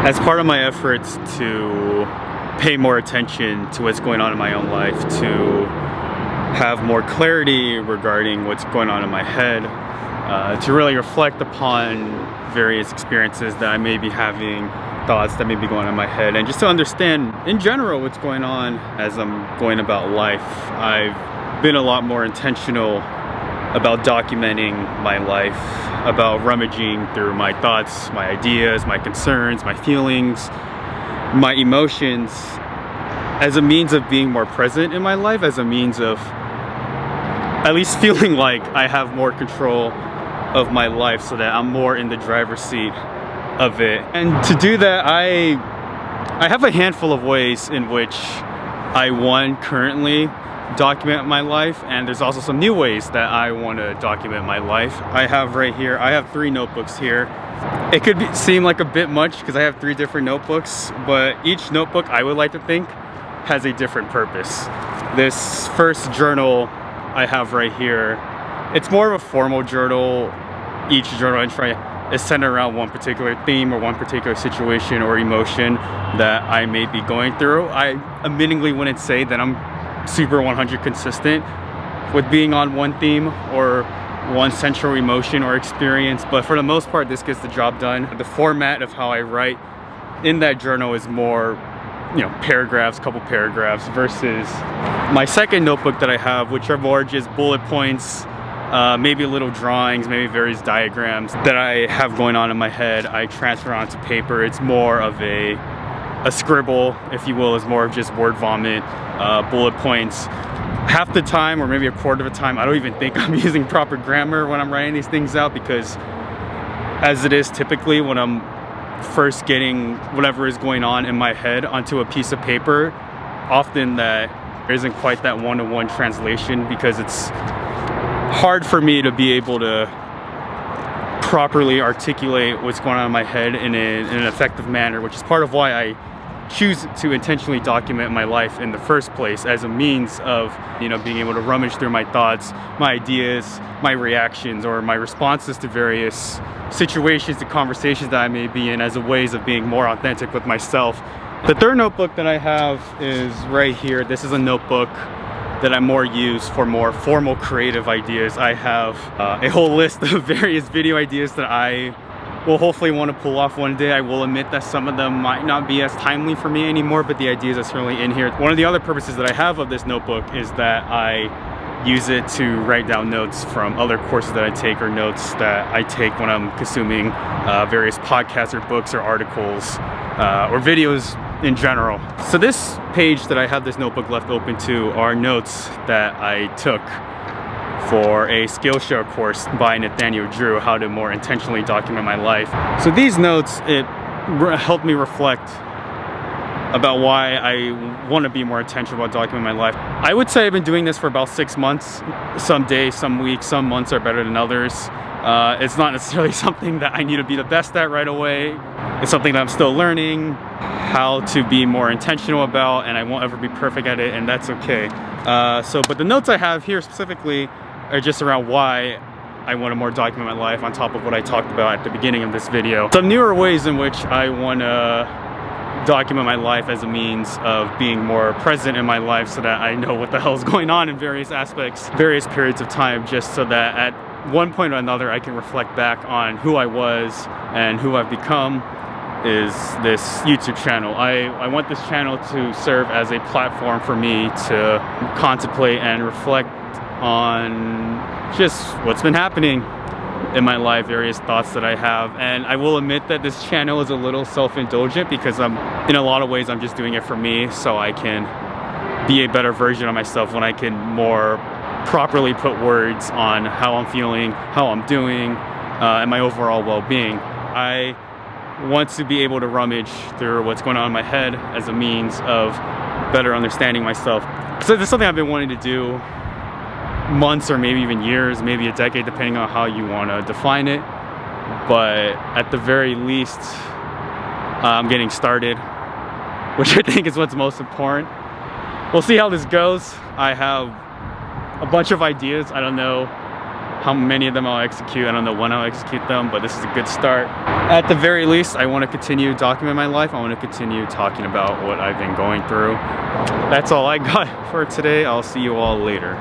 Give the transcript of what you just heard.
As part of my efforts to pay more attention to what's going on in my own life, to have more clarity regarding what's going on in my head, to really reflect upon various experiences that I may be having, thoughts that may be going on in my head, and just to understand in general what's going on as I'm going about life. I've been a lot more intentional about documenting my life, about rummaging through my thoughts, my ideas, my concerns, my feelings, my emotions, as a means of being more present in my life, as a means of at least feeling like I have more control of my life, so that I'm more in the driver's seat of it. And to do that, I have a handful of ways in which I currently document my life, and there's also some new ways that I want to document my life. I have 3 notebooks here. It could seem like a bit much because I have 3 different notebooks, but each notebook, I would like to think, has a different purpose. This first journal I have right here, it's more of a formal journal. Each journal entry is centered around one particular theme or one particular situation or emotion that I may be going through. I admittingly wouldn't say that I'm super 100 consistent with being on one theme or one central emotion or experience, but for the most part this gets the job done. The format of how I write in that journal is more, paragraphs, couple paragraphs, versus my second notebook that I have, which are more just bullet points, maybe little drawings, maybe various diagrams that I have going on in my head. I transfer onto paper. It's more of a scribble, if you will. Is more of just word vomit, bullet points. Half the time, or maybe a quarter of the time, I don't even think I'm using proper grammar when I'm writing these things out, because as it is typically when I'm first getting whatever is going on in my head onto a piece of paper, often that there isn't quite that one-to-one translation, because it's hard for me to be able to properly articulate what's going on in my head in an effective manner, which is part of why I choose to intentionally document my life in the first place, as a means of being able to rummage through my thoughts, my ideas, my reactions, or my responses to various situations, to conversations that I may be in, as a ways of being more authentic with myself. The third notebook that I have is right here. This is a notebook that I more use for more formal creative ideas. I have a whole list of various video ideas that I will hopefully want to pull off one day. I will admit that some of them might not be as timely for me anymore, but the ideas are certainly in here. One of the other purposes that I have of this notebook is that I use it to write down notes from other courses that I take, or notes that I take when I'm consuming various podcasts or books or articles or videos in general. So this page that I have this notebook left open to are notes that I took for a Skillshare course by Nathaniel Drew, how to more intentionally document my life. So these notes, it helped me reflect about why I want to be more intentional about documenting my life. I would say I've been doing this for about 6 months. Some days, some weeks, some months are better than others. It's not necessarily something that I need to be the best at right away. It's something that I'm still learning how to be more intentional about, and I won't ever be perfect at it, and that's okay. But the notes I have here specifically are just around why I want to more document my life, on top of what I talked about at the beginning of this video. Some newer ways in which I want to document my life as a means of being more present in my life, so that I know what the hell is going on in various aspects, various periods of time, just so that at one point or another I can reflect back on who I was and who I've become, is this YouTube channel. I want this channel to serve as a platform for me to contemplate and reflect on just what's been happening in my life, various thoughts that I have. And I will admit that this channel is a little self-indulgent, because in a lot of ways I'm just doing it for me, so I can be a better version of myself when I can more properly put words on how I'm feeling, how I'm doing, and my overall well-being. I want to be able to rummage through what's going on in my head as a means of better understanding myself. So this is something I've been wanting to do months, or maybe even years, maybe a decade, depending on how you want to define it. But at the very least, I'm getting started, which I think is what's most important. We'll see how this goes. I have a bunch of ideas. I don't know how many of them I'll execute. I don't know when I'll execute them, but this is a good start. At the very least, I want to continue documenting my life. I want to continue talking about what I've been going through. That's all I got for today. I'll see you all later.